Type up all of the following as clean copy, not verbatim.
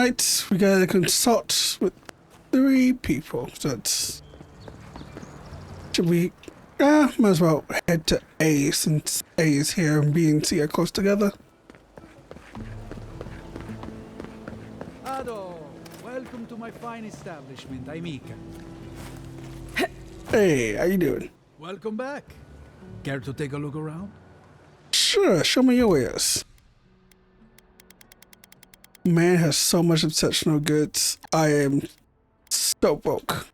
Alright, we gotta consult with 3 people. So that's... Should we... might as well head to A since A is here and B and C are close together. Ado, welcome to my fine establishment. I'm Ika. Hey, how you doing? Welcome back. Care to take a look around? Sure, show me your wares. Man has so much exceptional goods. I am so broke.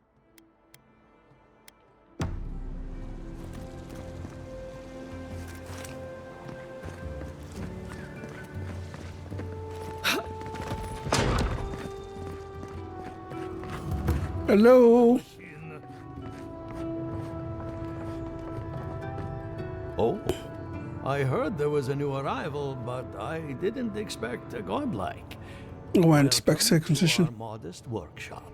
Hello. Oh, I heard there was a new arrival, but I didn't expect a godlike. Oh, I inspect Welcome to our circumcision. modest workshop.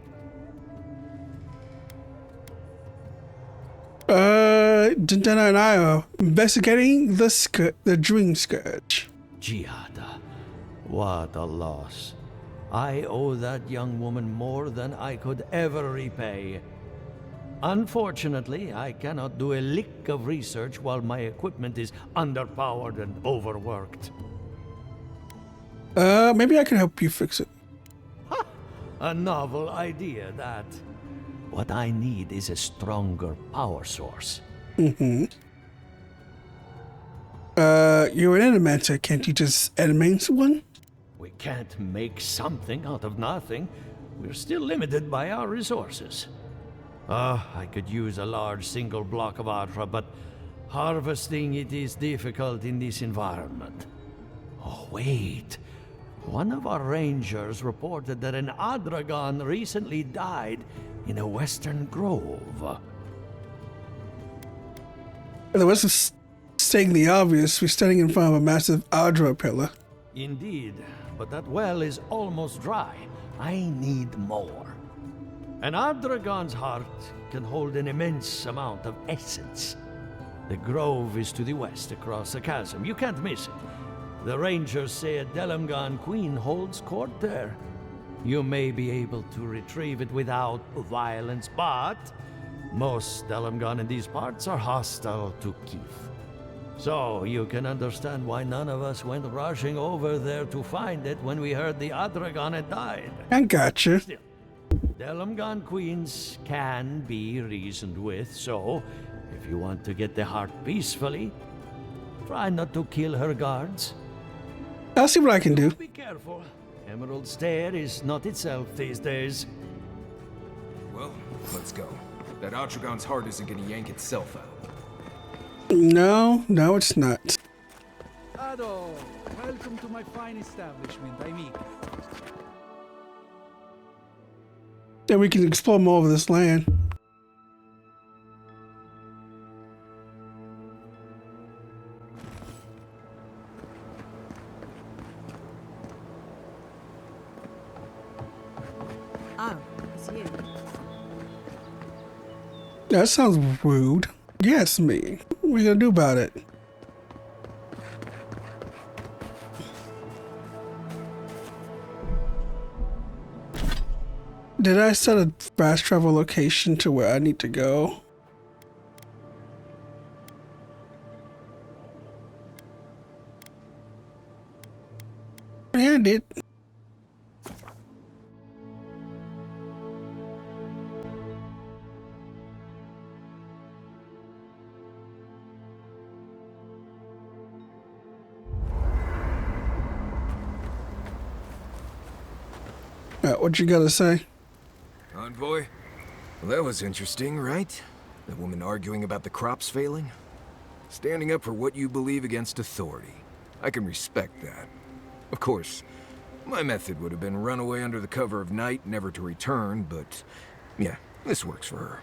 Dindana and I are investigating the Dream Scourge. Giada, what a loss. I owe that young woman more than I could ever repay. Unfortunately, I cannot do a lick of research while my equipment is underpowered and overworked. Maybe I can help you fix it. A novel idea, that. What I need is a stronger power source. Mm-hmm. You're an Animancer, can't you just animate one? We can't make something out of nothing. We're still limited by our resources. I could use a large single block of Atra, but harvesting it is difficult in this environment. Oh, wait. One of our rangers reported that an Adragon recently died in a western grove. There was saying the obvious. We're standing in front of a massive Adra pillar. Indeed, but that well is almost dry. I need more. An Adragon's heart can hold an immense amount of essence. The grove is to the west across the chasm. You can't miss it. The rangers say a Delamgan queen holds court there. You may be able to retrieve it without violence, but most Delamgan in these parts are hostile to Keith. So you can understand why none of us went rushing over there to find it when we heard the Adragon had died. I gotcha. Still, Delamgan queens can be reasoned with, so if you want to get the heart peacefully, try not to kill her guards. I'll see what I can do. Be careful. Emerald Stair is not itself these days. Well, let's go. That Atragon's heart isn't gonna yank itself out. No, it's not. Ado, welcome to my fine establishment. I'm Ika. Then we can explore more of this land. Oh, it's you. That sounds rude. Yes, me. What are you gonna do about it? Did I set a fast travel location to where I need to go? Yeah, I did. What you gotta say? Envoy? Well, that was interesting, right? The woman arguing about the crops failing? Standing up for what you believe against authority. I can respect that. Of course, my method would have been run away under the cover of night, never to return, but yeah, this works for her.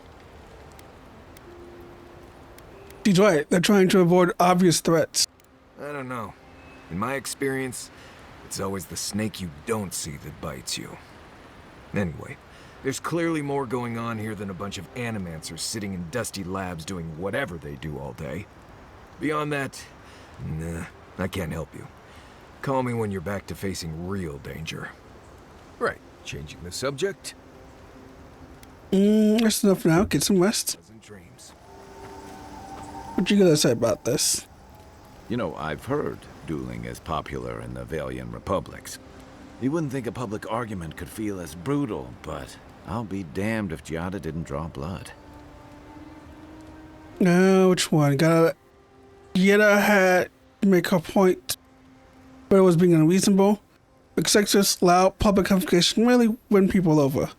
She's right. They're trying to avoid obvious threats. I don't know. In my experience, it's always the snake you don't see that bites you. Anyway, there's clearly more going on here than a bunch of Animancers sitting in dusty labs doing whatever they do all day. Beyond that, nah, I can't help you. Call me when you're back to facing real danger. Right. Changing the subject? That's enough now. Get some rest. Pleasant dreams. What you gonna say about this? You know, I've heard dueling is popular in the Valian republics. You wouldn't think a public argument could feel as brutal, but I'll be damned if Giada didn't draw blood. Which one? Yetta had to make her point, but it was being unreasonable. Excessive, loud public confrontation really win people over.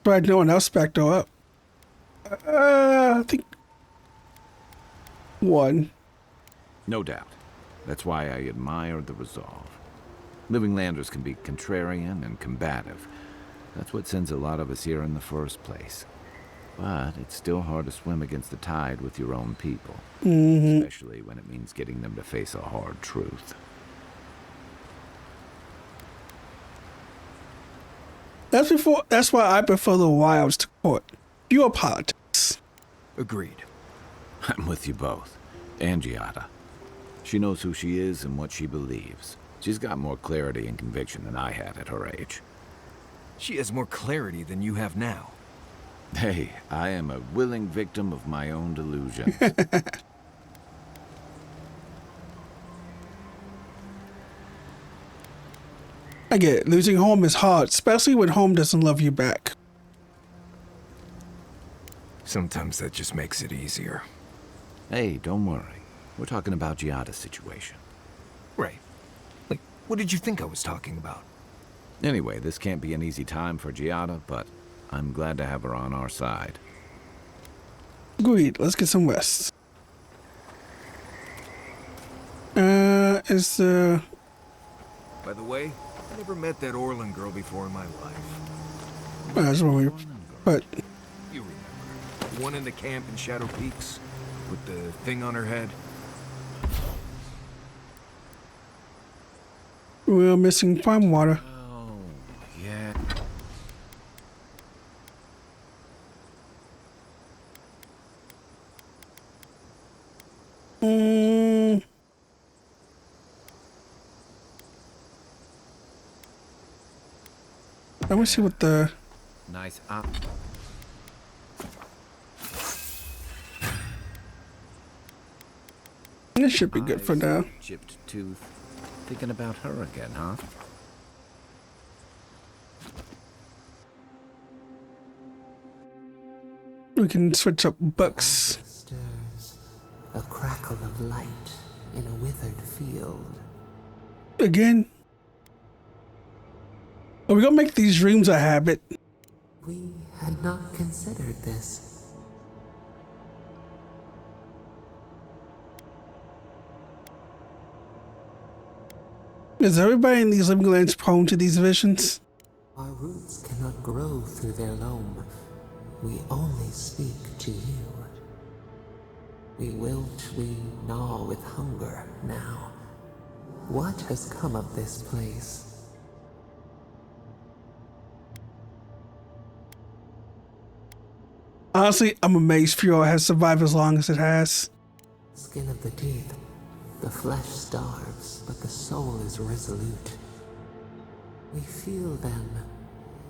But no one else backed her up. I think one. No doubt. That's why I admire the resolve. Living Landers can be contrarian and combative. That's what sends a lot of us here in the first place. But it's still hard to swim against the tide with your own people. Especially when it means getting them to face a hard truth. That's why I prefer the wilds to court. Pure politics. Agreed. I'm with you both. And Giada. She knows who she is and what she believes. She's got more clarity and conviction than I had at her age. She has more clarity than you have now. Hey, I am a willing victim of my own delusions. I get it. Losing home is hard, especially when home doesn't love you back. Sometimes that just makes it easier. Hey, don't worry. We're talking about Giada's situation. Right. Like, what did you think I was talking about? Anyway, this can't be an easy time for Giada, but I'm glad to have her on our side. Agreed. Let's get some rest. By the way, I never met that Orlin girl before in my life. That's what we. But You remember. The one in the camp in Shadow Peaks? With the thing on her head? we're missing farm water. Oh, yeah. Let me see what the. Nice up. This should be good for now. Chipped tooth. Thinking about her again, huh? We can switch up books. Stirs, a crackle of light in a withered field. Again. Are we gonna make these dreams a habit? We had not considered this. Is everybody in these living lands prone to these visions? Our roots cannot grow through their loam. We only speak to you. We wilt, we gnaw with hunger now. What has come of this place? Honestly, I'm amazed Fiora has survived as long as it has. Skin of the teeth. The flesh starves, but the soul is resolute. We feel them.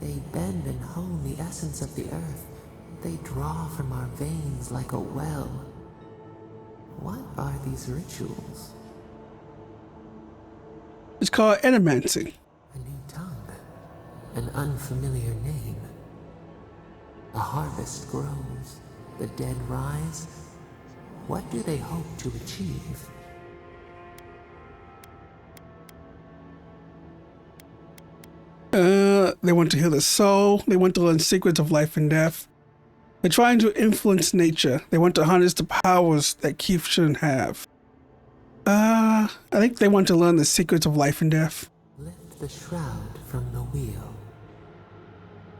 They bend and hone the essence of the earth. They draw from our veins like a well. What are these rituals? It's called Animancing. A new tongue. An unfamiliar name. A harvest grows. The dead rise. What do they hope to achieve? They want to heal the soul. They want to learn secrets of life and death. They're trying to influence nature. They want to harness the powers that Keith shouldn't have. I think they want to learn the secrets of life and death. Lift the shroud from the wheel.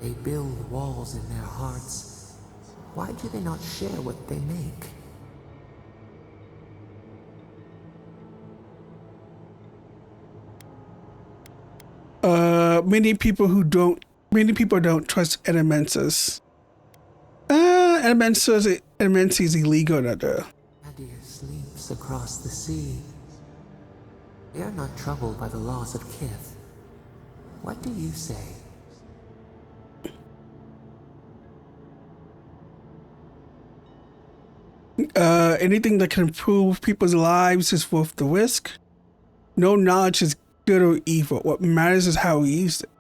They build walls in their hearts. Why do they not share what they make? Many people don't trust Animancers. Animancers is illegal now. Adir sleeps across the sea. They are not troubled by the loss of kith. What do you say? Anything that can improve people's lives is worth the risk. No knowledge is good or evil. What matters is how we use it.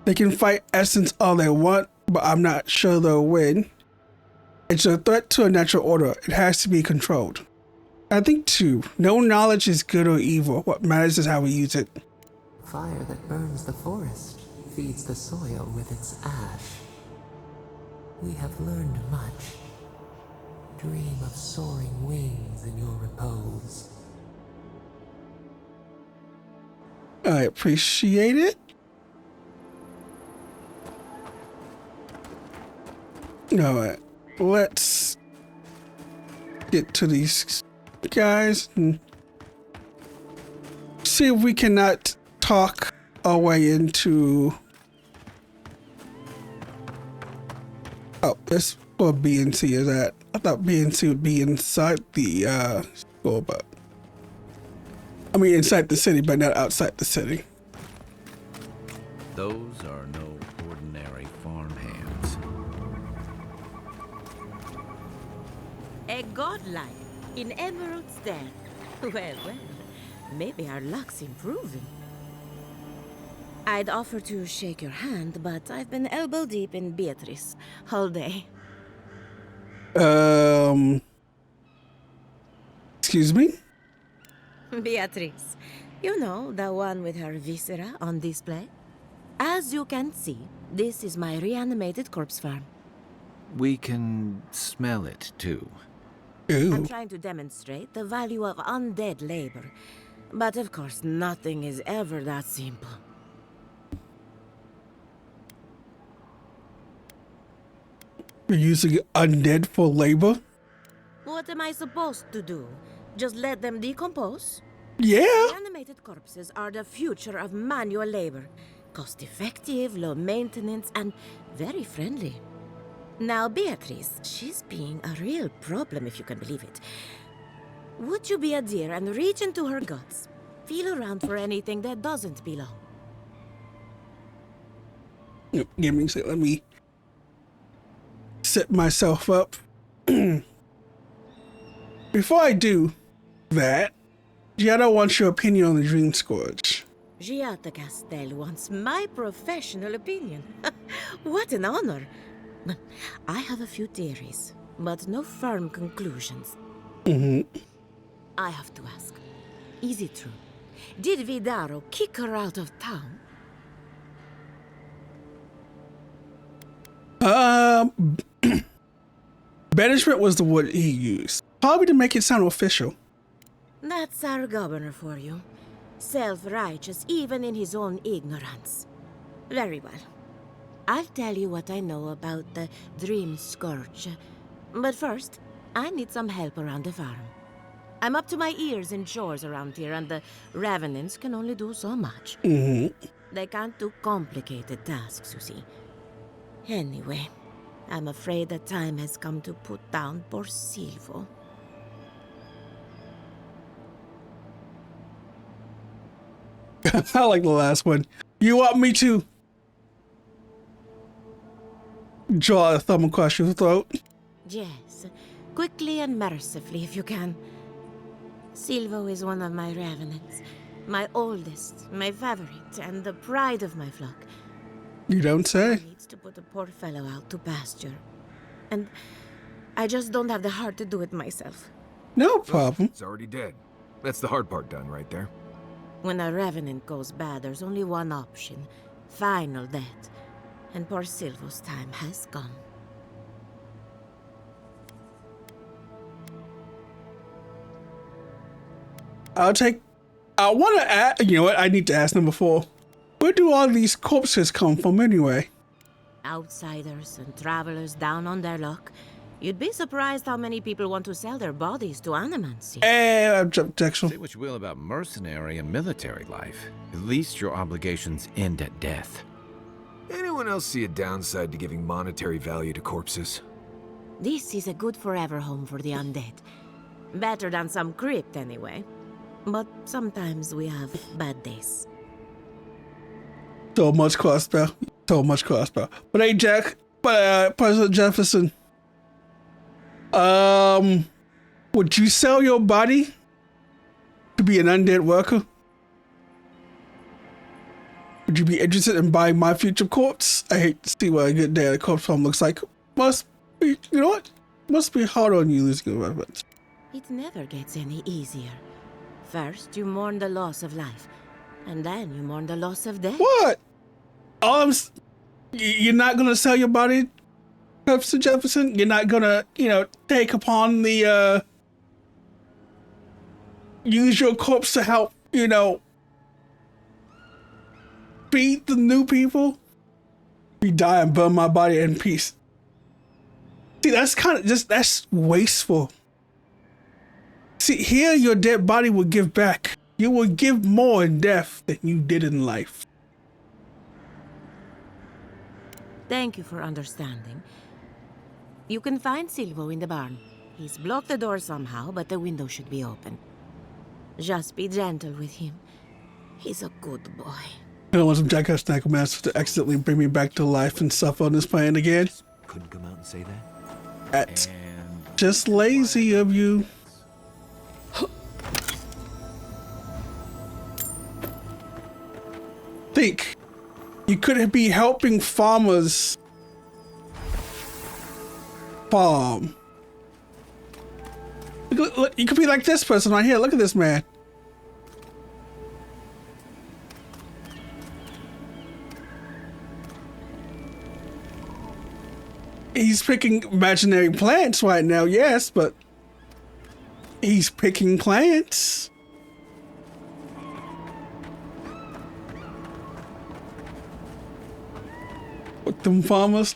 They can fight essence all they want, but I'm not sure they'll win. It's a threat to a natural order. It has to be controlled. I think too, no knowledge is good or evil. What matters is how we use it. Fire that burns the forest feeds the soil with its ash. We have learned much. Dream of soaring wings in your repose. I appreciate it. Alright, let's get to these guys and see if we cannot talk our way into... Oh, this where BNC is at. I thought BNC would be inside the school, but... I mean inside the city, but not outside the city. Those are no ordinary farmhands. A godlike in Emerald's den. Well, maybe our luck's improving. I'd offer to shake your hand, but I've been elbow deep in Beatrice all day. Excuse me? Beatrice, you know, the one with her viscera on display? As you can see, this is my reanimated corpse farm. We can smell it, too. Ooh. I'm trying to demonstrate the value of undead labor. But of course, nothing is ever that simple. You're using undead for labor? What am I supposed to do? Just let them decompose? Yeah. Animated corpses are the future of manual labor. Cost-effective, low maintenance, and very friendly. Now, Beatrice, she's being a real problem, if you can believe it. Would you be a dear and reach into her guts? Feel around for anything that doesn't belong. Give me a sec. Let me set myself up. Before I do that, Giada wants your opinion on the Dream Scourge. Giada Castel wants my professional opinion. What an honor. I have a few theories, but no firm conclusions. I have to ask, is it true? Did Vidaro kick her out of town? Banishment was the word he used. Probably to make it sound official. That's our governor for you. Self-righteous even in his own ignorance. Very well. I'll tell you what I know about the Dream Scourge. But first, I need some help around the farm. I'm up to my ears in chores around here, and the Ravenants can only do so much. They can't do complicated tasks, you see. Anyway, I'm afraid the time has come to put down poor Silvo. I like the last one. You want me to draw a thumb across your throat? Yes, quickly and mercifully if you can. Silvo is one of my Ravenants. My oldest, my favorite, and the pride of my flock. You don't say. He needs to put a poor fellow out to pasture. And I just don't have the heart to do it myself. No problem. It's already dead. That's the hard part done right there. When a Revenant goes bad, there's only one option. Final death. And poor Silvo's time has gone. I want to ask, you know what, I need to ask number 4. Where do all these corpses come from anyway? Outsiders and travelers down on their luck. You'd be surprised how many people want to sell their bodies to Animancers. Objection. Say what you will about mercenary and military life. At least your obligations end at death. Anyone else see a downside to giving monetary value to corpses? This is a good forever home for the undead. Better than some crypt, anyway. But sometimes we have bad days. So much crossbow. So much crossbow. But hey, Jack. President Jefferson. Would you sell your body to be an undead worker? Would you be interested in buying my future corpse? I hate to see what a good day at a corpse farm looks like. Must be, you know what? Must be hard on you losing your weapons. It never gets any easier. First, you mourn the loss of life, and then you mourn the loss of death. What? You're not gonna sell your body, Professor Jefferson? You're not gonna, take upon the, use your corpse to help, feed the new people? We die and burn my body in peace. See, that's kind of that's wasteful. See, here your dead body will give back. You will give more in death than you did in life. Thank you for understanding. You can find Silvo in the barn. He's blocked the door somehow, but the window should be open. Just be gentle with him. He's a good boy. I don't want some jackass necromancer to accidentally bring me back to life and suffer on this planet again. Couldn't come out and say that. That's just lazy of you. Think. You could be helping farmers farm. Look, you could be like this person right here. Look at this man. He's picking imaginary plants right now, yes, but he's picking plants. With them farmers?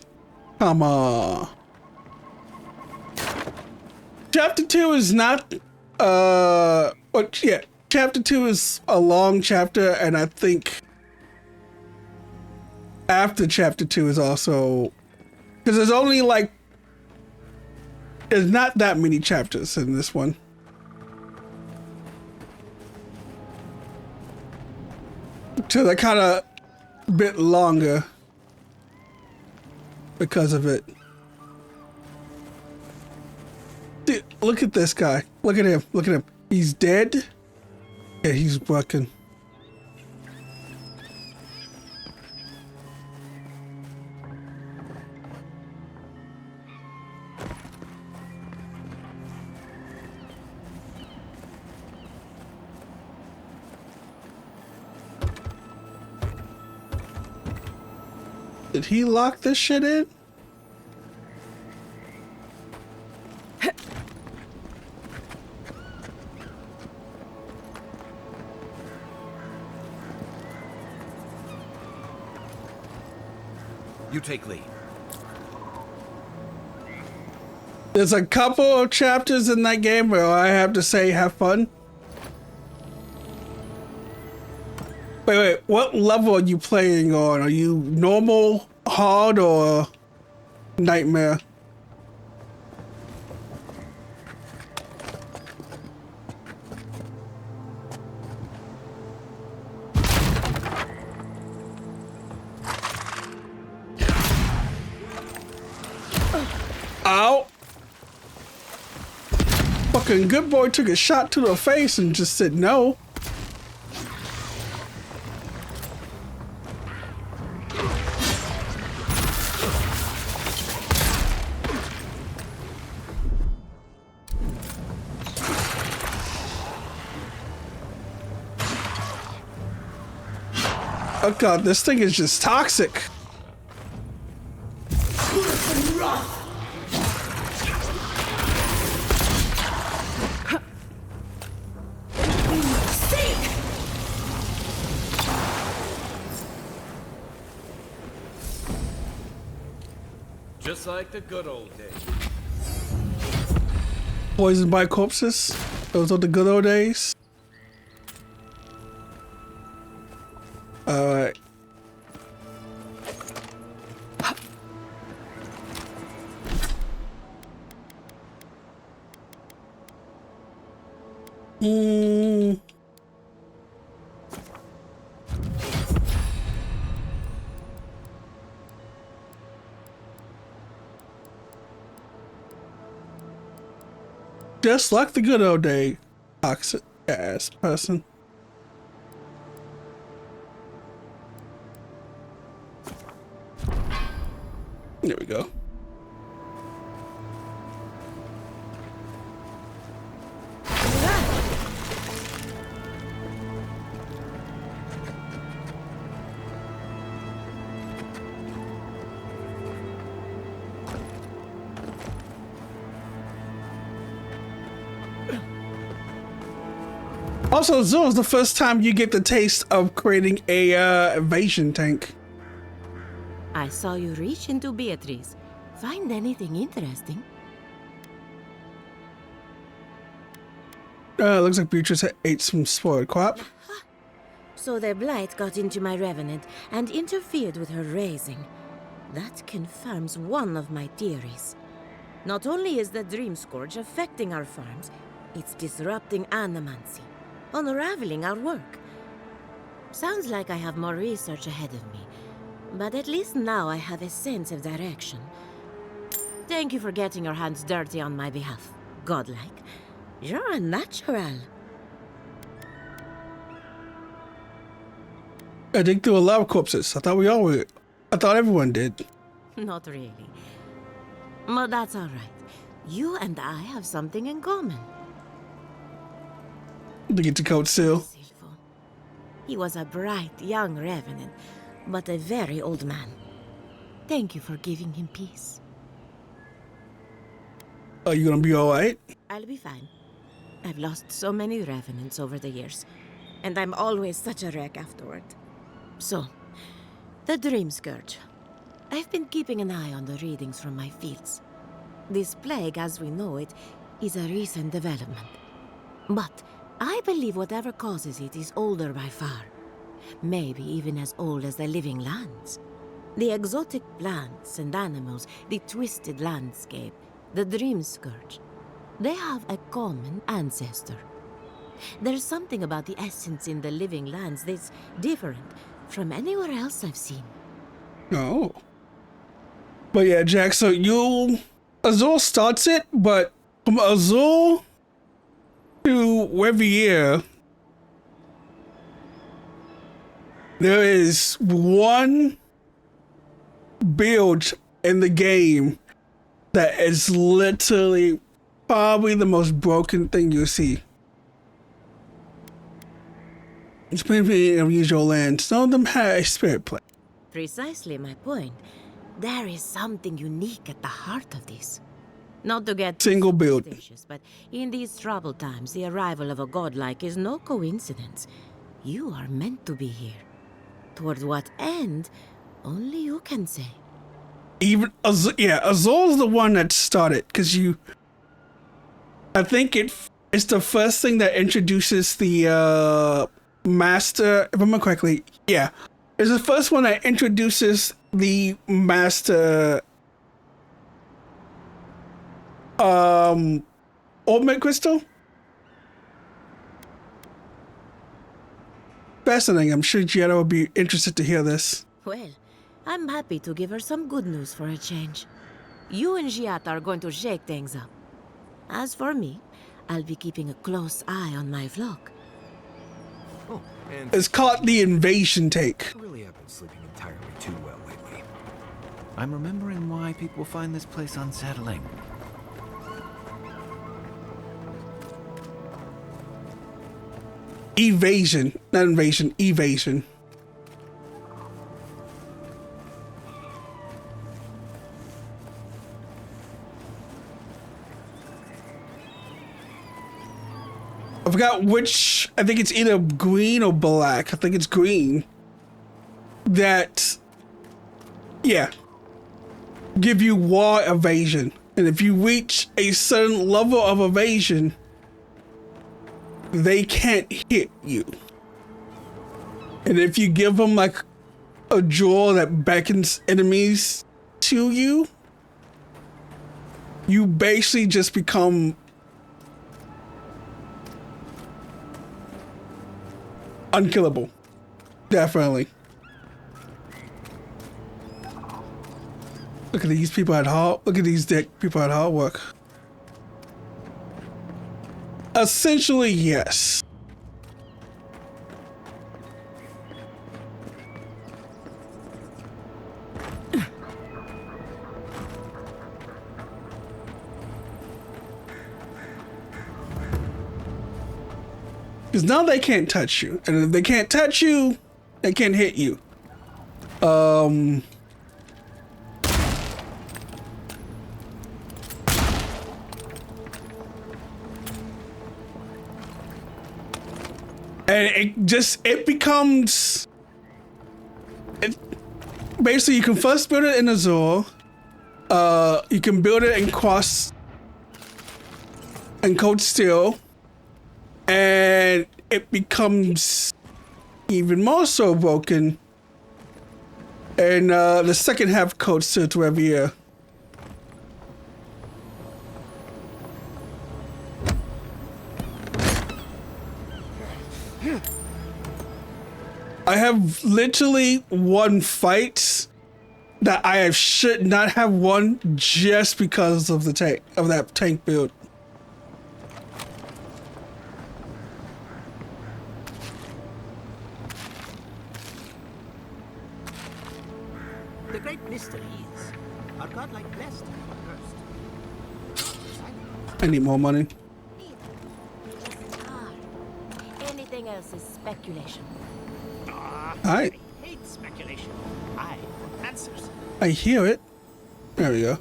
Come on. Chapter 2 is not, Chapter 2 is a long chapter, and I think after Chapter 2 is also... Because there's only there's not that many chapters in this one. So they're kind of a bit longer because of it. Dude, look at this guy. Look at him. Look at him. He's dead. Yeah, he's working. Did he lock this shit in? You take lead. There's a couple of chapters in that game where I have to say have fun. Wait, what level are you playing on? Are you normal, hard, or nightmare? Ow! Fucking good boy took a shot to the face and just said no. Oh god, this thing is just toxic. Just like the good old days. Poisoned by corpses? Those are the good old days? Alright. Just like the good old day, toxic ass person. There we go. Also, Zul is the first time you get the taste of creating a evasion tank. I saw you reach into Beatrice. Find anything interesting? Looks like Beatrice ate some spoiled crop. So the blight got into my revenant and interfered with her raising. That confirms one of my theories. Not only is the Dream Scourge affecting our farms, it's disrupting Animancy, unraveling our work. Sounds like I have more research ahead of me, but at least now I have a sense of direction. Thank you for getting your hands dirty on my behalf, godlike. You're a natural. I dig through a lot of corpses. I thought we all were. I thought everyone did. Not really. But that's all right. You and I have something in common. To get to Code Seal. Silvo. He was a bright young revenant, but a very old man. Thank you for giving him peace. Are you gonna be alright? I'll be fine. I've lost so many revenants over the years, and I'm always such a wreck afterward. So, the Dream Scourge. I've been keeping an eye on the readings from my fields. This plague, as we know it, is a recent development. But I believe whatever causes it is older by far. Maybe even as old as the living lands. The exotic plants and animals, the twisted landscape, the Dream Scourge. They have a common ancestor. There's something about the essence in the living lands that's different from anywhere else I've seen. Oh. But yeah, Jack, so Azul starts it, but from Azul to Revier, there is one build in the game that is literally probably the most broken thing you see. It's pretty unusual land. Some of them have a spirit play. Precisely my point. There is something unique at the heart of this. Not to get Single build. superstitious, but in these troubled times, the arrival of a godlike is no coincidence. You are meant to be here. Toward what end, only you can say. Even Azul's the one that started, because I think it's the first thing that introduces the master, if I remember correctly. Yeah, it's the first one that introduces the master ultimate crystal. Fascinating. I'm sure Giada would be interested to hear this. Well, I'm happy to give her some good news for a change. You and Giata are going to shake things up. As for me, I'll be keeping a close eye on my flock. Oh, and It's called the invasion take. I really have been sleeping entirely too well lately. I'm remembering why people find this place unsettling. Evasion, not invasion, evasion. I forgot which, I think it's either green or black. I think it's green. That, yeah, give you wall evasion. And if you reach a certain level of evasion, they can't hit you. And if you give them like a jaw that beckons enemies to you, you basically just become unkillable. Definitely. Look at these people at hard. Look at these people at hard work. Essentially, yes. Because now they can't touch you. And if they can't touch you, they can't hit you. And it becomes... basically, you can first build it in Azure. You can build it in Cross and Cold Steel. And it becomes even more so broken in the second half Cold Steel to every year. I have literally won fights that I should not have won just because of that tank build. The great mystery is, are godlike blessed first? I need more money. Anything else is speculation. I hate speculation. I want answers. I hear it. There we go.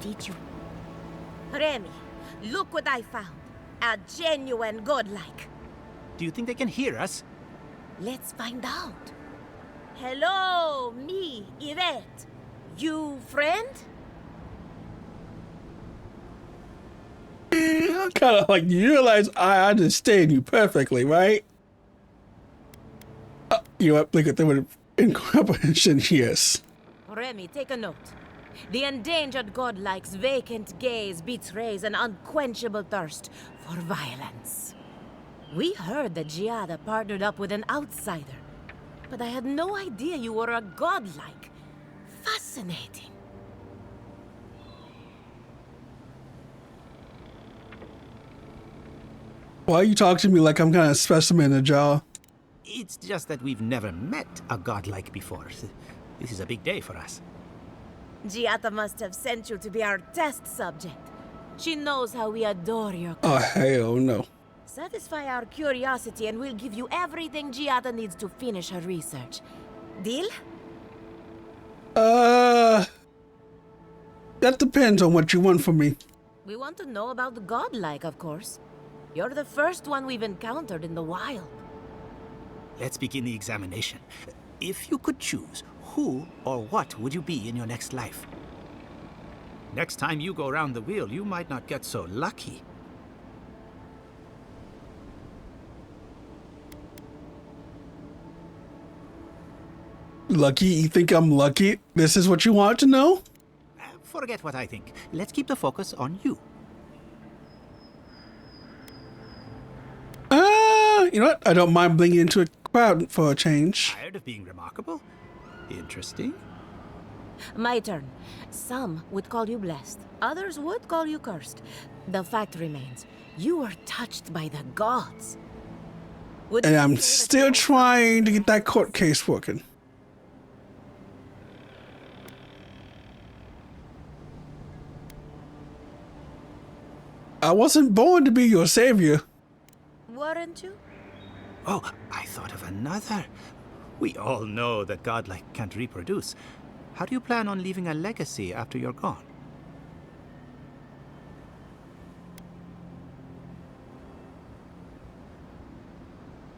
Did you? Remy, look what I found. A genuine godlike. Do you think they can hear us? Let's find out. Hello, me, Yvette. You friend? Kind of like you realize I understand you perfectly, right? You know, look at them with incomprehension. Yes. Remy, take a note. The endangered godlike's vacant gaze betrays an unquenchable thirst for violence. We heard that Giada partnered up with an outsider, but I had no idea you were a godlike. Fascinating. Why are you talking to me like I'm kind of specimen in a jar? It's just that we've never met a godlike before. This is a big day for us. Giada must have sent you to be our test subject. She knows how we adore your Oh, hell no. Satisfy our curiosity and we'll give you everything Giada needs to finish her research. Deal? That depends on what you want from me. We want to know about the godlike, of course. You're the first one we've encountered in the wild. Let's begin the examination. If you could choose, who or what would you be in your next life? Next time you go round the wheel, you might not get so lucky. Lucky? You think I'm lucky? This is what you want to know? Forget what I think. Let's keep the focus on you. You know what? I don't mind bringing into a crowd for a change. Tired of being remarkable? Interesting. My turn. Some would call you blessed. Others would call you cursed. The fact remains, you were touched by the gods. Would And you I'm say that still you- trying to get that court case working. I wasn't born to be your savior. Weren't you? Oh, I thought of another. We all know that godlike can't reproduce. How do you plan on leaving a legacy after you're gone?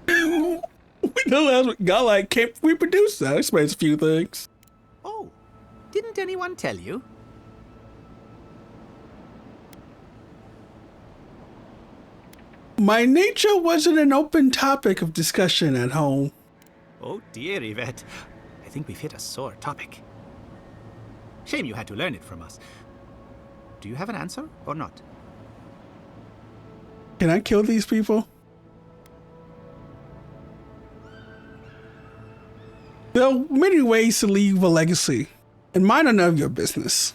We know that's godlike can't reproduce. That explains a few things. Oh, didn't anyone tell you? My nature wasn't an open topic of discussion at home. Oh dear, Yvette. I think we've hit a sore topic. Shame you had to learn it from us. Do you have an answer or not? Can I kill these people? There are many ways to leave a legacy, and mine are none of your business.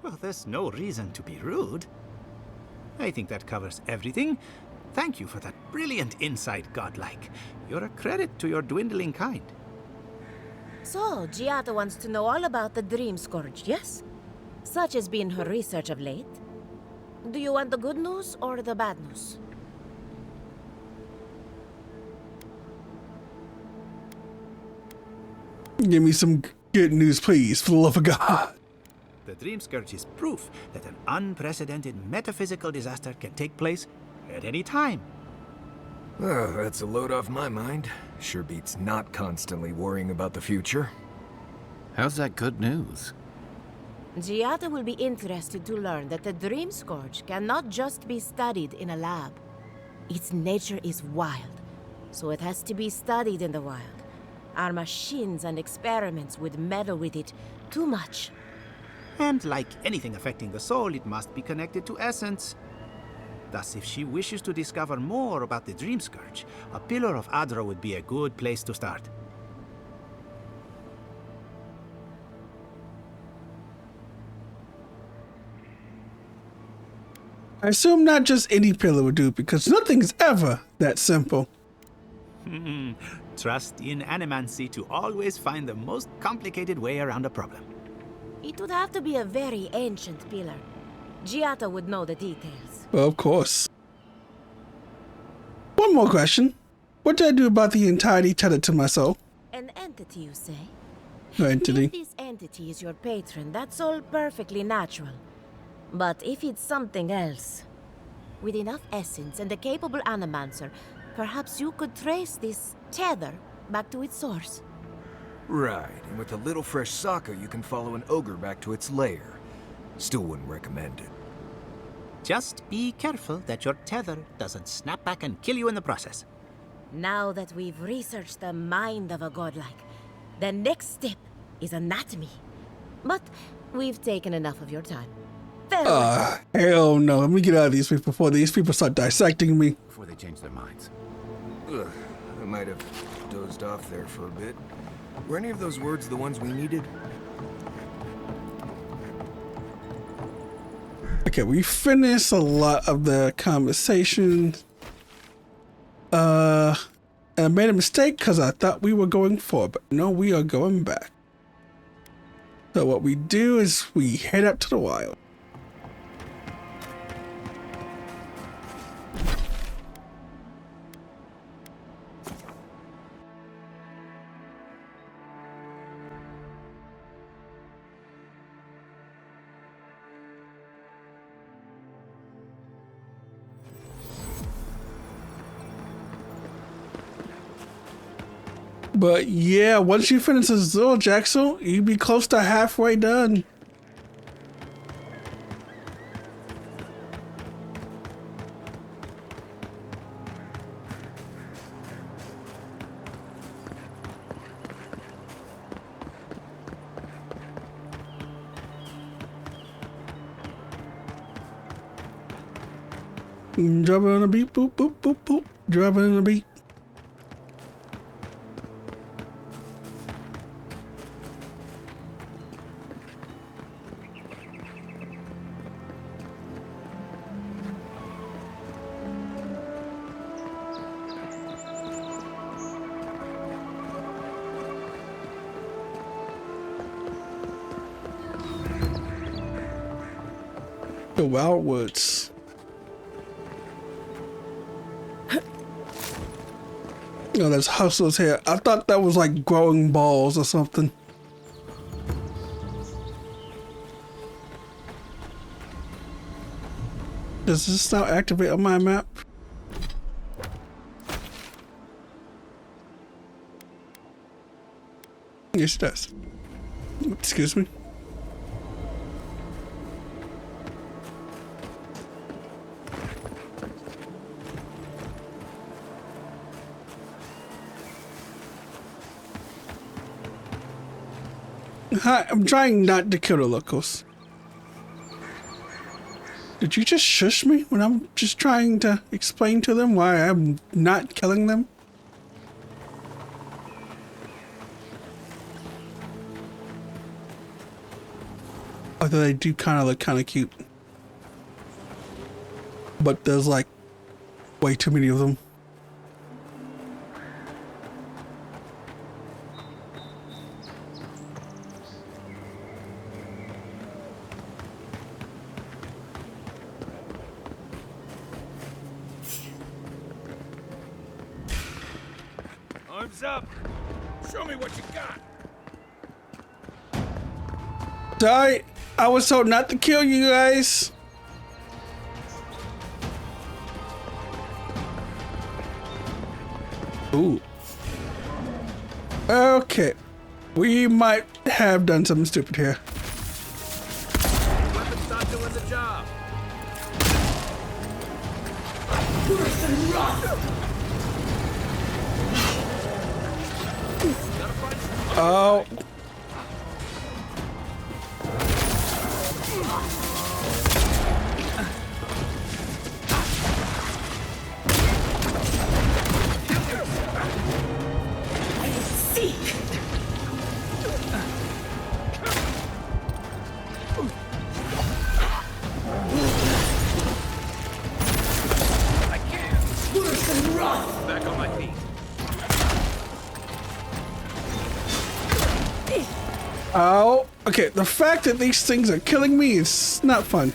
Well, there's no reason to be rude. I think that covers everything. Thank you for that brilliant insight, Godlike. You're a credit to your dwindling kind. So, Giada wants to know all about the Dream Scourge, yes? Such has been her research of late. Do you want the good news or the bad news? Give me some good news, please, for the love of God. The Dream Scourge is proof that an unprecedented metaphysical disaster can take place at any time. Oh, that's a load off my mind. Sure beats not constantly worrying about the future. How's that good news? Giada will be interested to learn that the Dream Scourge cannot just be studied in a lab. Its nature is wild, so it has to be studied in the wild. Our machines and experiments would meddle with it too much. And like anything affecting the soul, it must be connected to essence. Thus, if she wishes to discover more about the Dream Scourge, a Pillar of Adra would be a good place to start. I assume not just any pillar would do, because nothing's ever that simple. Trust in Animancy to always find the most complicated way around a problem. It would have to be a very ancient pillar. Giada would know the details. Well, of course. One more question. What did I do about the entirety tethered to my soul? An entity, you say? No entity. If this entity is your patron, that's all perfectly natural. But if it's something else, with enough essence and a capable Animancer, perhaps you could trace this tether back to its source. Right, and with a little fresh Sokka, you can follow an ogre back to its lair. Still wouldn't recommend it. Just be careful that your tether doesn't snap back and kill you in the process. Now that we've researched the mind of a godlike, the next step is anatomy. But we've taken enough of your time. Farewell. Hell no. Let me get out of these people before these people start dissecting me. Before they change their minds. Ugh, I might have dozed off there for a bit. Were any of those words the ones we needed? Okay, we finished a lot of the conversation. I made a mistake because I thought we were going forward, but no, we are going back. So what we do is we head up to the wild. But yeah, once you finish the Zoro Jackson, you'd be close to halfway done. Dropping on the beat, boop, boop, boop, boop. Dropping on the beat. The Wild Woods. Oh, there's hustlers here. I thought that was like growing balls or something. Does this now activate on my map? Yes, it does. Excuse me. Hi, I'm trying not to kill the locals. Did you just shush me when I'm just trying to explain to them why I'm not killing them? Although they do kind of look kind of cute. But there's like way too many of them. Arms up! Show me what you got! Sorry, I was told not to kill you guys. Ooh. Okay. We might have done something stupid here. Weapons not doing the job! Oh. Back on my feet. Oh. Okay, the fact that these things are killing me is not fun.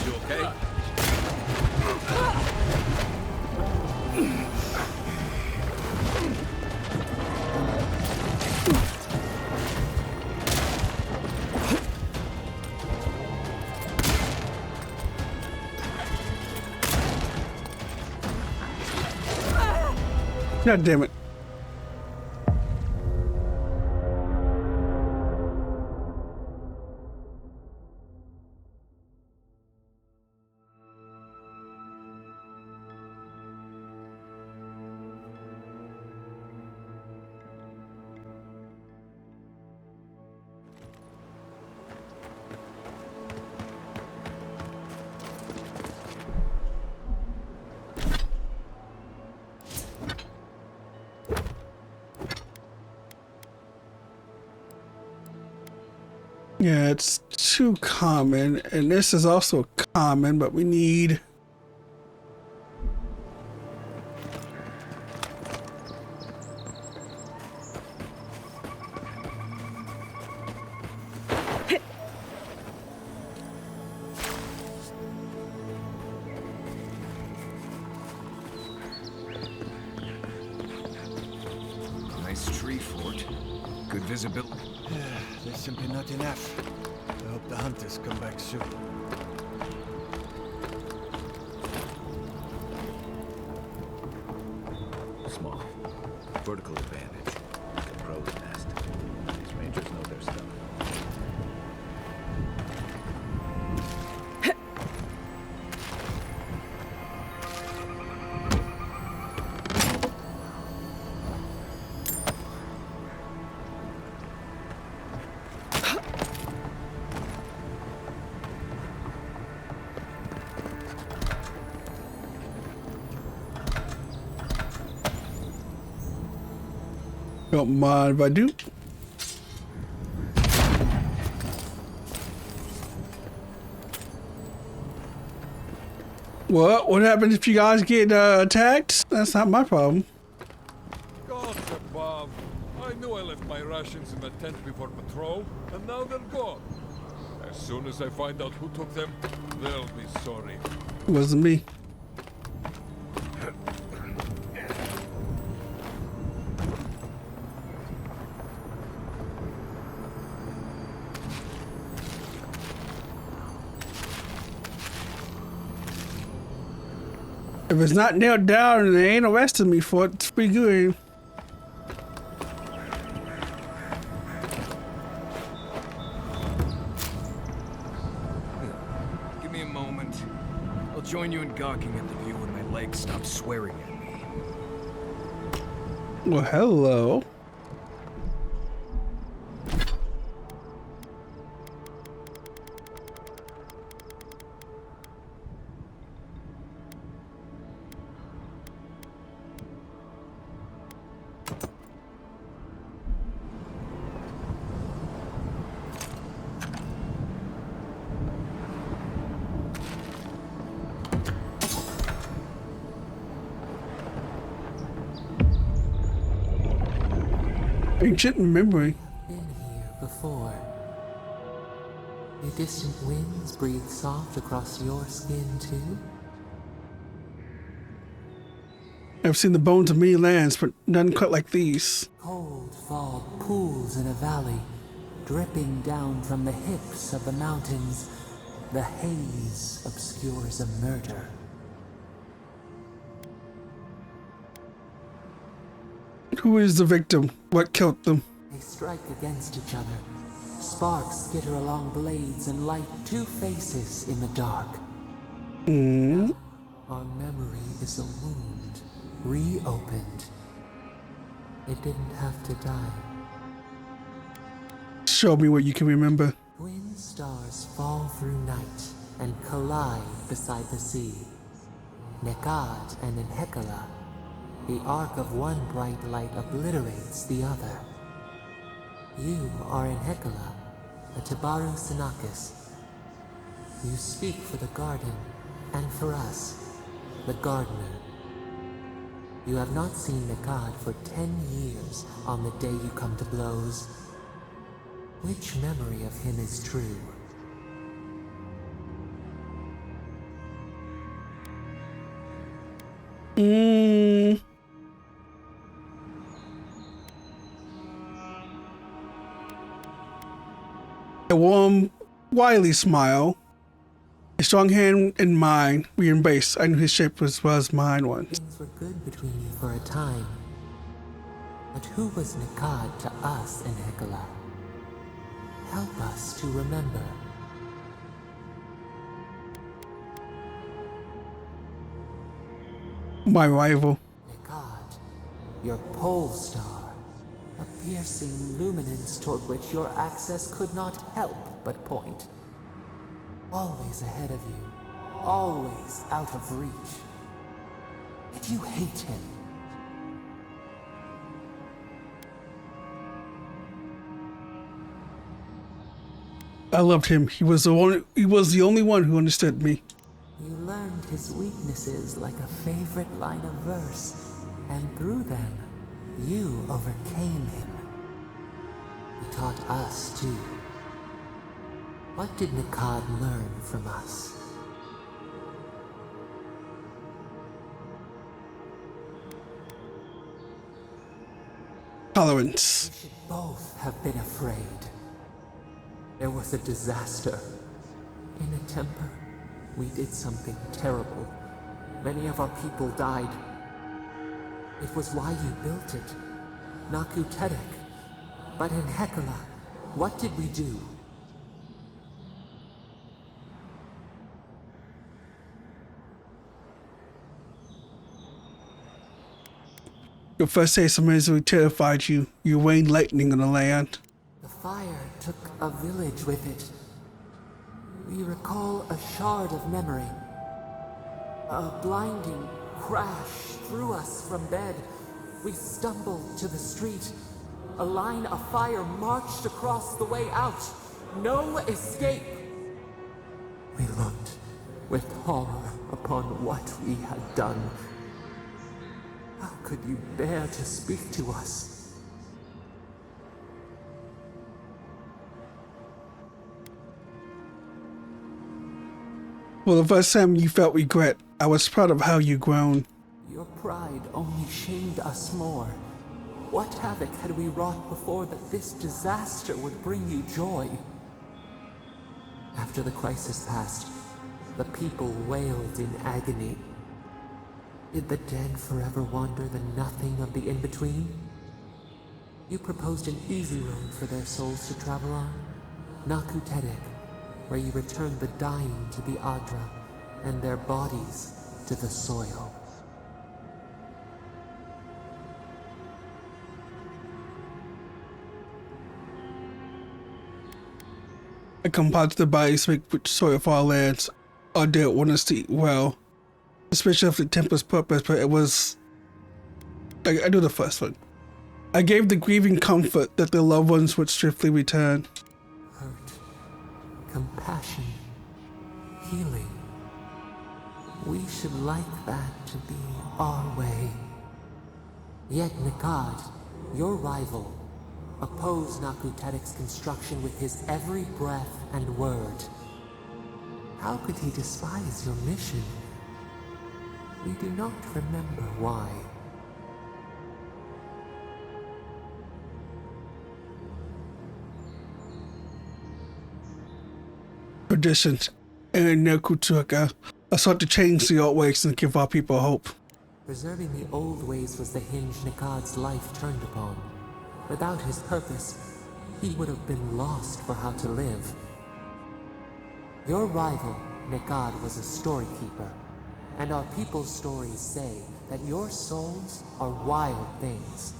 You okay? God damn it. Yeah, it's too common, and this is also common, but we need... Nice tree fort. Good visibility. There's simply not enough. I hope the hunters come back soon. Small. Vertical advantage. Like a crow's nest. These rangers know their stuff. Don't mind if I do. What happens if you guys get attacked? That's not my problem. Gods above. I knew I left my rations in the tent before patrol, and now they're gone. As soon as I find out who took them, they'll be sorry. It wasn't me. If it's not nailed down and they ain't arrested me for it, it's pretty good. Give me a moment. I'll join you in gawking at the view when my legs stop swearing at me. Well, hello. Ancient memory. Been here before. Do distant winds breathe soft across your skin too? I've seen the bones of many lands, but none quite like these. Cold fog pools in a valley, dripping down from the hips of the mountains. The haze obscures a murder. Who is the victim? What killed them? They strike against each other. Sparks skitter along blades and light two faces in the dark. Our memory is a wound, reopened. It didn't have to die. Show me what you can remember. Twin stars fall through night and collide beside the sea. Nekad and Enhekala. The arc of one bright light obliterates the other. You are Enhekala, a Tabaru Sinakis. You speak for the garden, and for us, the gardener. You have not seen Nekad for 10 years on the day you come to blows. Which memory of him is true? A warm, wily smile. A strong hand in mine. We embraced. I knew his shape as well as mine once. Things were good between you for a time. But who was Nekad to us in Hekala? Help us to remember. My rival. Nekad, your pole star. A piercing luminance toward which your access could not help but point. Always ahead of you. Always out of reach. Did you hate him? I loved him. He was the only one who understood me. You learned his weaknesses like a favorite line of verse, and through them, you overcame him. He taught us too. What did Nekad learn from us? Tolerance. We should both have been afraid. There was a disaster. In a temper, we did something terrible. Many of our people died. It was why you built it. Naku Tedek. But in Hekala, what did we do? Your first taste of misery terrified you. You rained lightning on the land. The fire took a village with it. We recall a shard of memory. A blinding crash threw us from bed. We stumbled to the street. A line of fire marched across the way out. No escape. We looked with horror upon what we had done. How could you bear to speak to us? Well, the first time you felt regret, I was proud of how you grown. Your pride only shamed us more. What havoc had we wrought before that this disaster would bring you joy? After the crisis passed, the people wailed in agony. Did the dead forever wander the nothing of the in-between? You proposed an easy road for their souls to travel on. Naku Tedek, where you returned the dying to the Adra, and their bodies to the soil. I compiled the bodies to make rich soil for our lands. Our dead want us to eat well. Especially after the temple's purpose, but it was... I do the first one. I gave the grieving comfort that their loved ones would swiftly return. Hurt, compassion, healing. We should like that to be our way. Yet Nekad, your rival, oppose Nakutetik's construction with his every breath and word. How could he despise your mission? We do not remember why. Traditions and Nakutuka sought to change the old ways and give our people hope. Preserving the old ways was the hinge Nikad's life turned upon. Without his purpose, he would have been lost for how to live. Your rival, Nikad, was a storykeeper, and our people's stories say that your souls are wild things.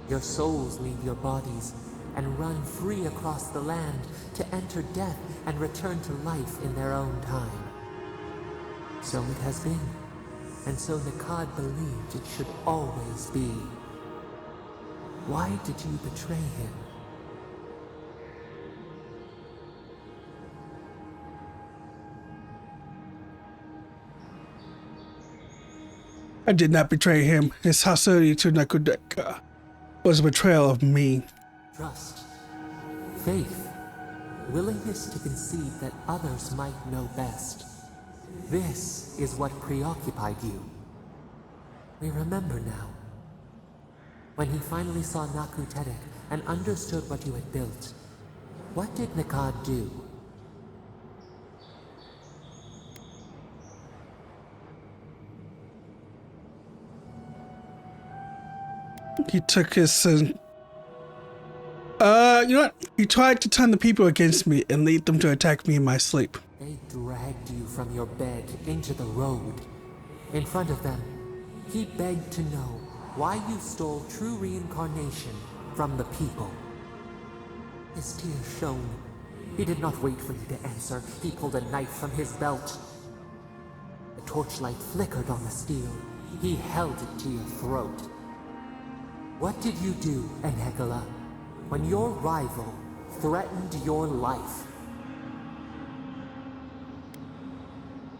Your souls leave your bodies and run free across the land to enter death and return to life in their own time. So it has been, and so Nikad believed it should always be. Why did you betray him? I did not betray him. His hostility to Nakudeka was a betrayal of me. Trust, faith, willingness to concede that others might know best. This is what preoccupied you. We remember now. When he finally saw Nakutetik and understood what you had built, what did Nikad do? He took his you know what? He tried to turn the people against me and lead them to attack me in my sleep. They dragged you from your bed into the road. In front of them, he begged to know why you stole true reincarnation from the people. His tears shone. He did not wait for you to answer. He pulled a knife from his belt. The torchlight flickered on the steel. He held it to your throat. What did you do, Enhekala, when your rival threatened your life?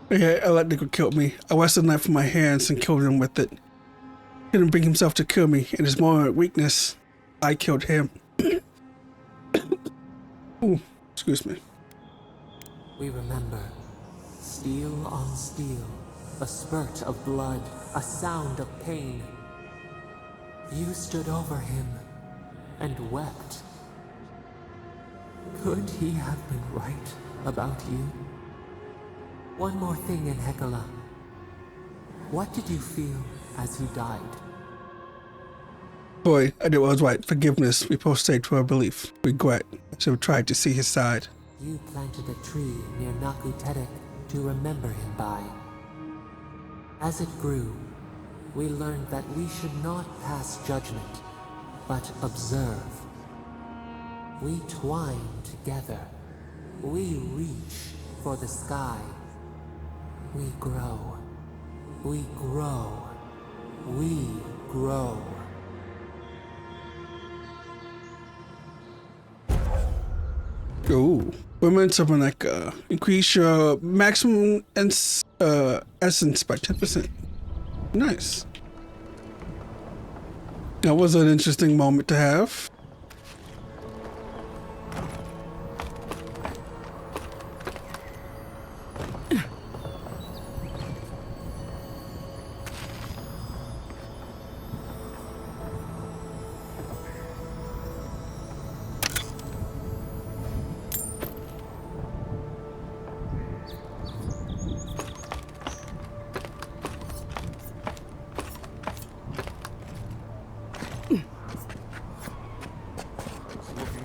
Yeah, I let Nico kill me. I wrested the knife from my hands and killed him with it. He didn't bring himself to kill me. In his moment of weakness, I killed him. Ooh, excuse me. We remember. Steel on steel. A spurt of blood. A sound of pain. You stood over him and wept. Could he have been right about you? One more thing, Enhekala. What did you feel as you died? Boy, I did what was right. Forgiveness. We both stayed to our belief. Regret. I should have tried to see his side. You planted a tree near Nakutetik to remember him by. As it grew, we learned that we should not pass judgment, but observe. We twine together. We reach for the sky. We grow. We grow. We grow. Ooh. Women something like increase your maximum essence by 10%. Nice. That was an interesting moment to have.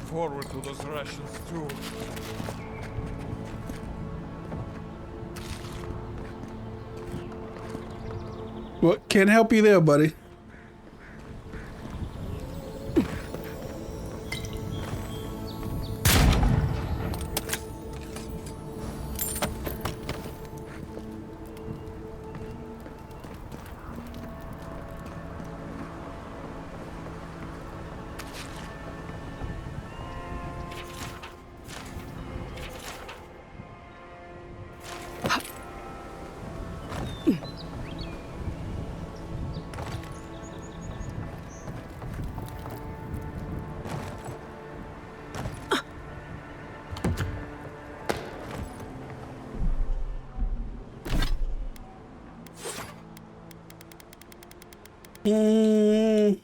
Forward to those rations too. What? Can't help you there, buddy. Mm.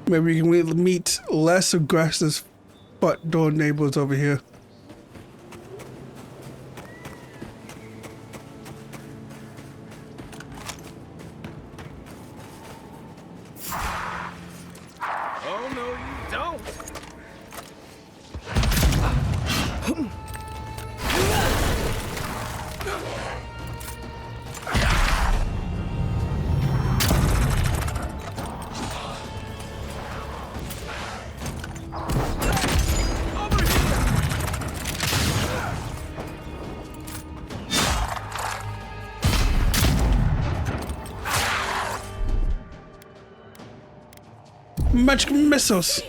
Maybe we can meet less aggressive front door neighbors over here. Oh, no, you don't! Magic missiles.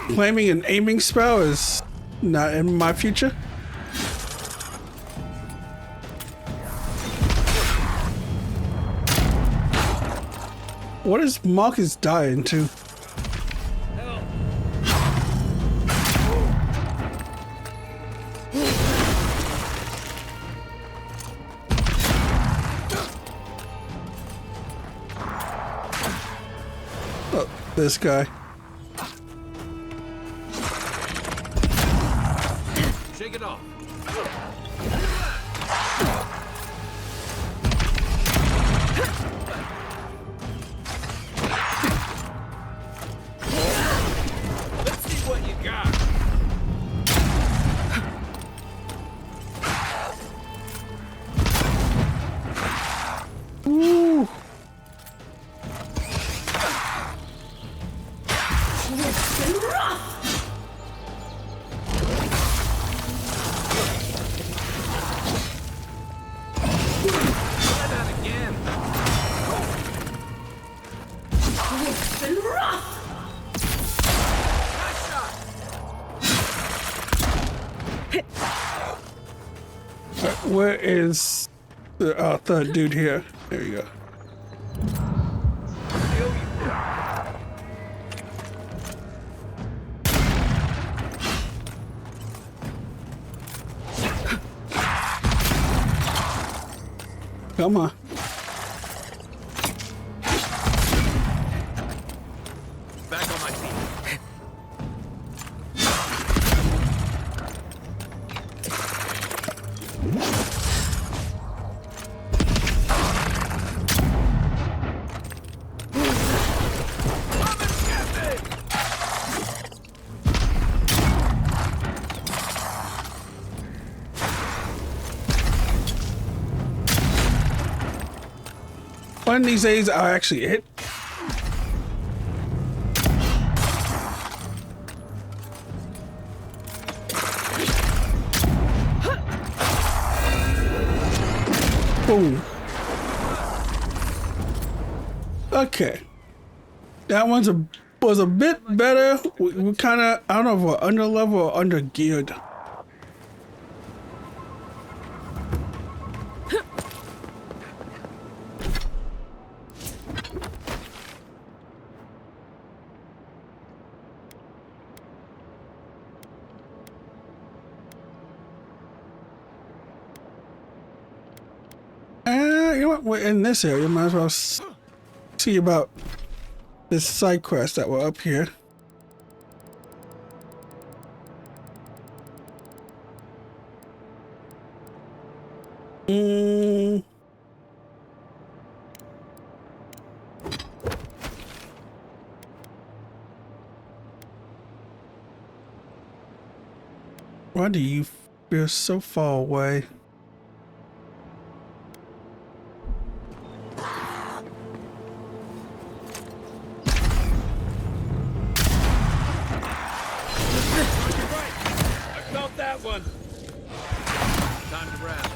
Claiming an aiming spell is not in my future. What is Marcus dying to? Oh, this guy. Shake it off. Let's see what you got. Ooh. Try that again. Nice shot. Where is the third dude here? There you go. Come on. Back on my feet. One of these days I'll actually hit. Boom. Okay. That one's was a bit better. We kind of, I don't know if we're under level or under geared. You know what? We're in this area. Might as well see about this side quest that we're up here. Why do you feel so far away? That one. Time to wrap.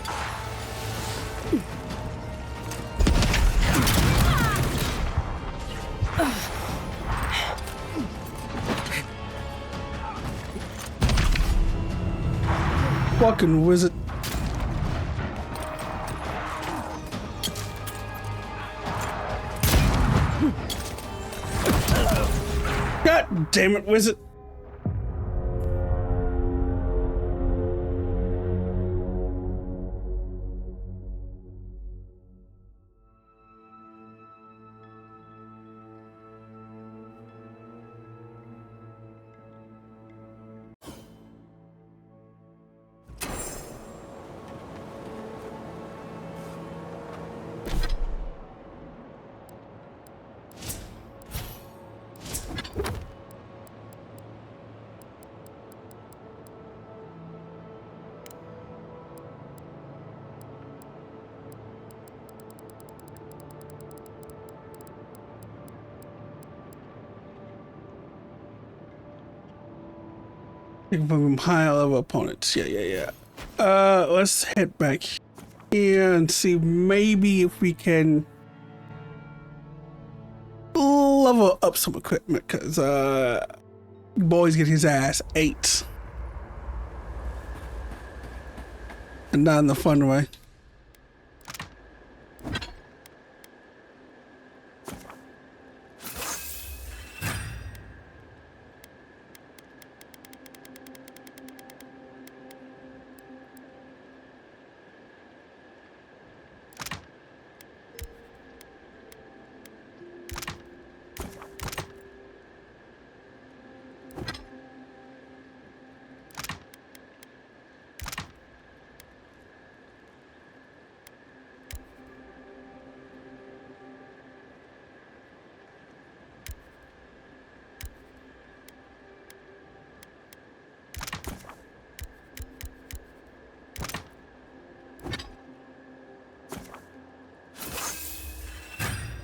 fucking wizard. God damn it, wizard. From higher level opponents. Yeah. Let's head back here and see maybe if we can level up some equipment, because boys get his ass ate. And not in the fun way.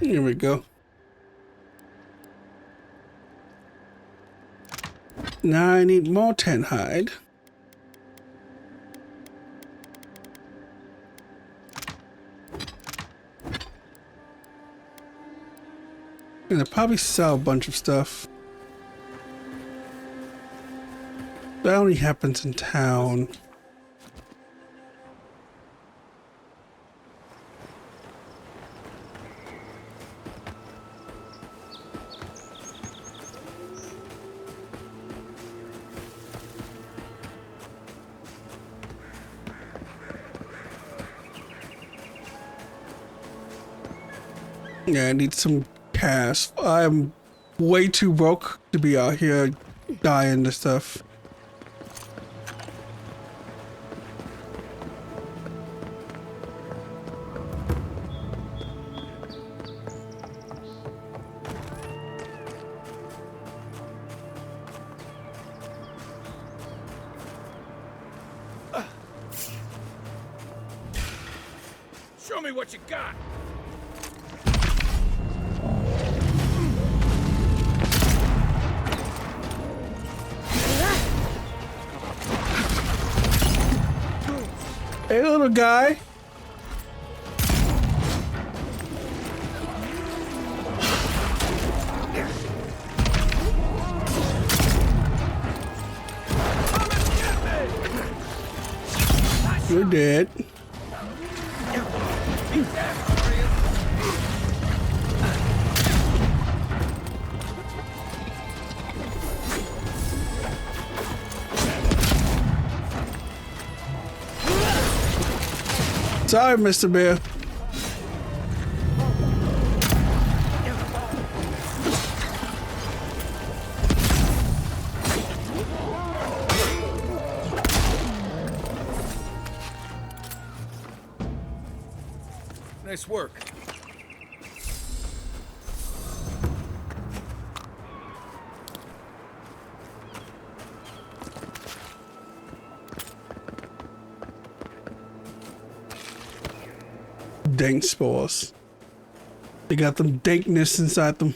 Here we go. Now I need more tan hide. And I'll probably sell a bunch of stuff. That only happens in town. Yeah, I need some cash. I'm way too broke to be out here dying to stuff. Show me what you got! Hey, little guy. You're dead. Sorry, Mr. Bear. Nice work. Dank spores. They got them dankness inside them.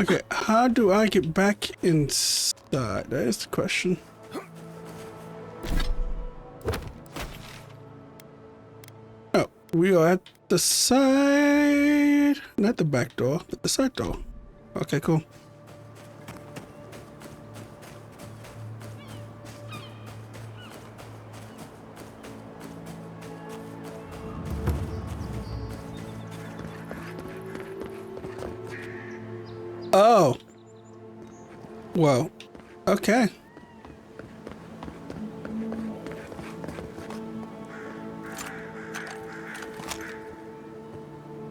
Okay, how do I get back inside? That is the question. Oh, we are at the side. not the back door, but the side door. Okay, cool. Oh. Well, okay.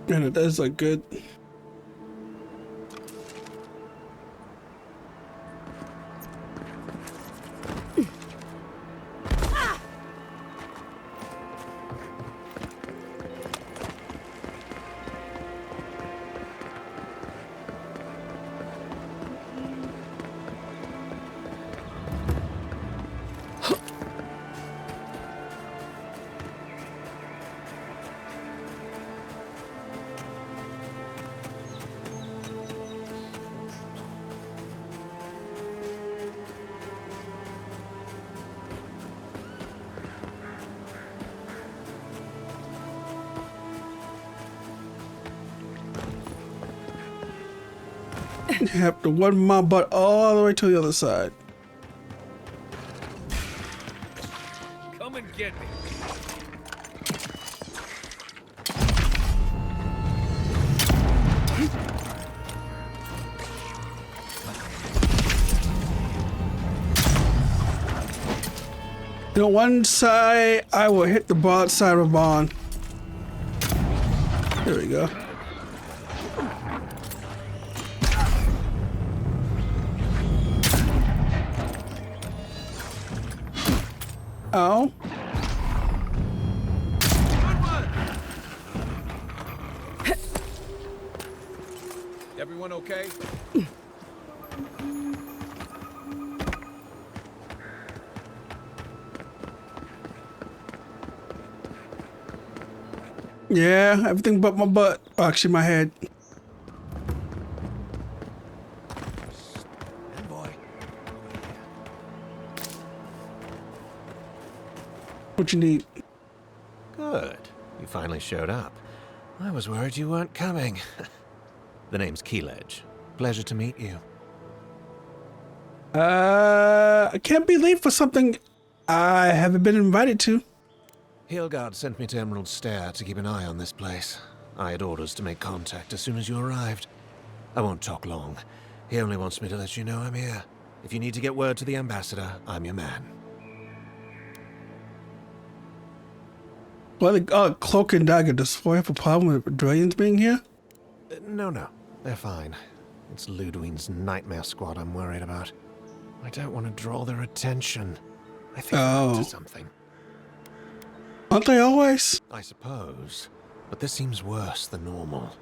And it does look good. Have to run my butt all the way to the other side. Come and get me. You know, one side, I will hit the broadside of Bond. There we go. Oh. Everyone okay? Yeah, everything but my butt. Oh, actually, my head. What you need? Good. You finally showed up. I was worried you weren't coming. The name's Keeledge. Pleasure to meet you. I can't be late for something I haven't been invited to. Hilgard sent me to Emerald Stair to keep an eye on this place. I had orders to make contact as soon as you arrived. I won't talk long. He only wants me to let you know I'm here. If you need to get word to the ambassador, I'm your man. Well, Cloak and Dagger, does Roy have a problem with Drayons being here? No. They're fine. It's Ludwig's nightmare squad I'm worried about. I don't want to draw their attention. I think they're up to something. Aren't they always? I suppose. But this seems worse than normal.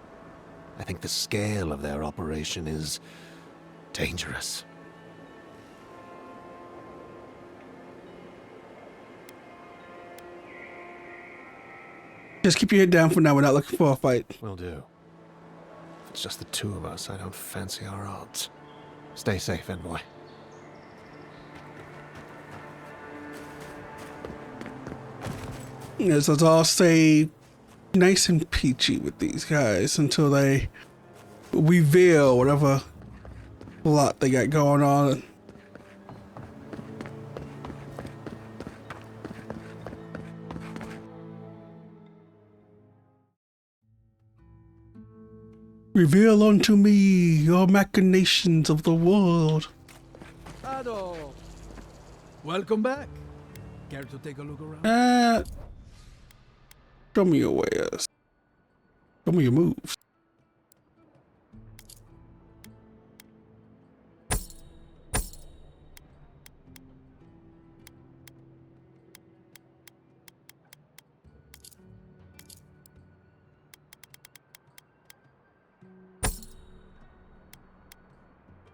I think the scale of their operation is dangerous. Just keep your head down for now. We're not looking for a fight. Will do. If it's just the two of us, I don't fancy our odds. Stay safe, Envoy. Yes, let's all stay nice and peachy with these guys until they reveal whatever plot they got going on. Reveal unto me your machinations of the world. Shadow! Welcome back. Care to take a look around? Show me your ways. Show me your moves.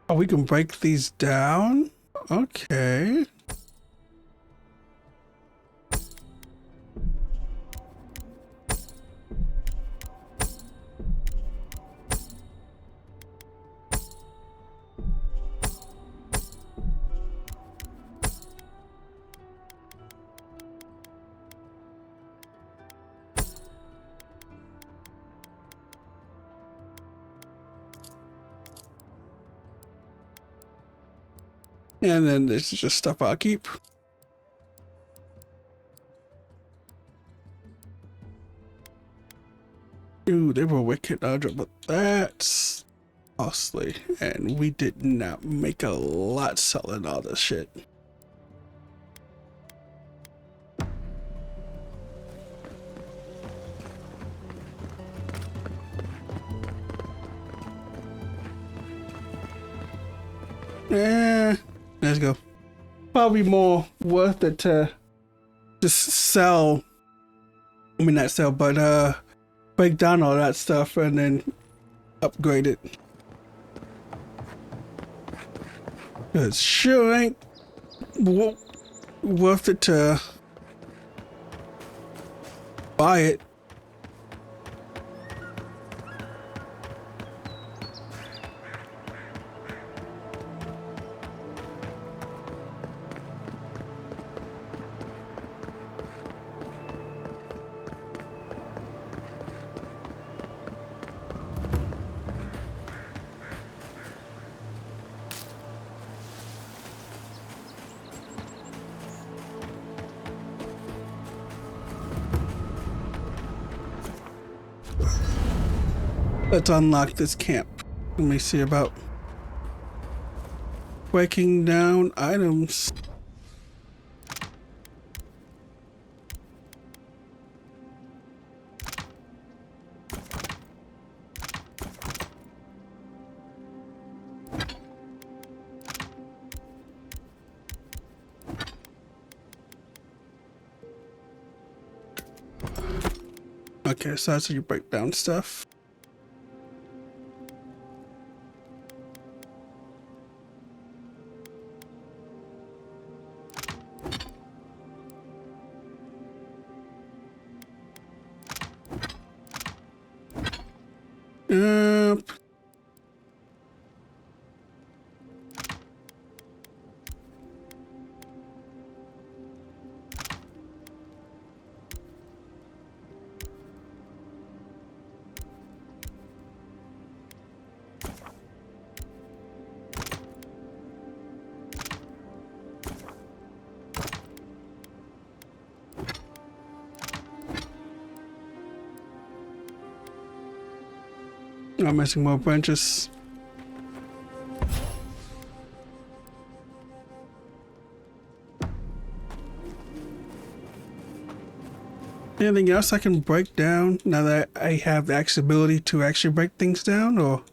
Oh, we can break these down? Okay. And then this is just stuff I'll keep. Ooh, they were wicked, but that's costly. And we did not make a lot selling all this shit. Yeah, let's go. Probably more worth it to just sell. I mean, not sell, but break down all that stuff and then upgrade it. It sure ain't worth it to buy it. Let's unlock this camp. Let me see about breaking down items. Okay, so that's how you break down stuff. I'm missing more branches. Anything else I can break down now that I have the accessibility to actually break things down, or?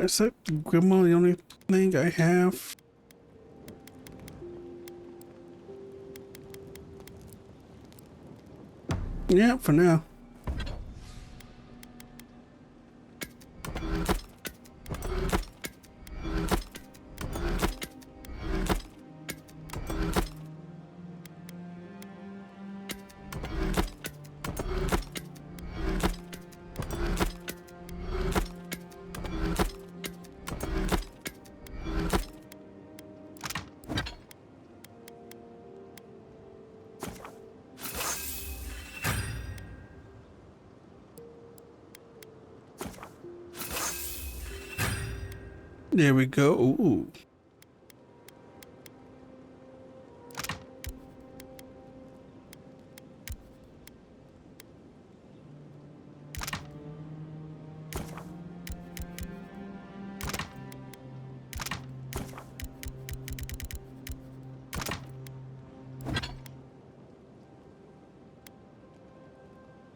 Is that Grandma the only thing I have? Yeah, for now. There we go. Ooh.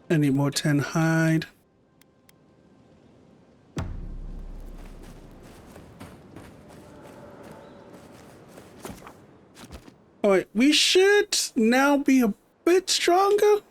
I need more 10 hide. Alright, we should now be a bit stronger.